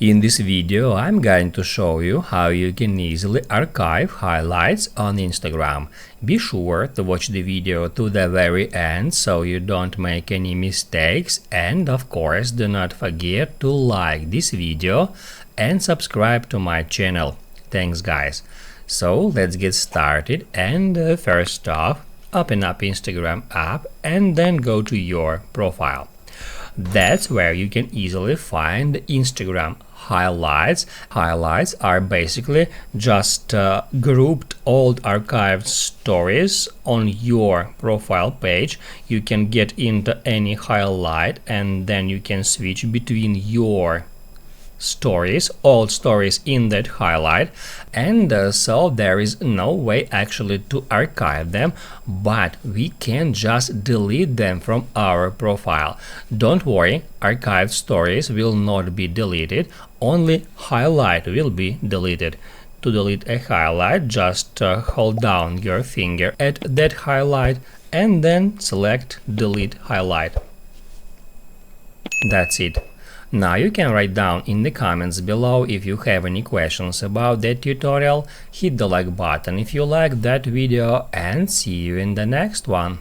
In this video, I'm going to show you how you can easily archive highlights on Instagram. Be sure to watch the video to the very end so you don't make any mistakes, and of course do not forget to like this video and subscribe to my channel. Thanks guys. So let's get started, and first off, open up Instagram app and then go to your profile. That's where you can easily find Instagram highlights. Highlights are basically just grouped old archived stories on your profile page. You can get into any highlight and then you can switch between your stories, old stories in that highlight, and so there is no way actually to archive them, but we can just delete them from our profile. Don't worry, archived stories will not be deleted, only highlight will be deleted. To delete a highlight, just hold down your finger at that highlight and then select delete highlight. That's it. Now you can write down in the comments below if you have any questions about that tutorial. Hit the like button if you like that video, and see you in the next one.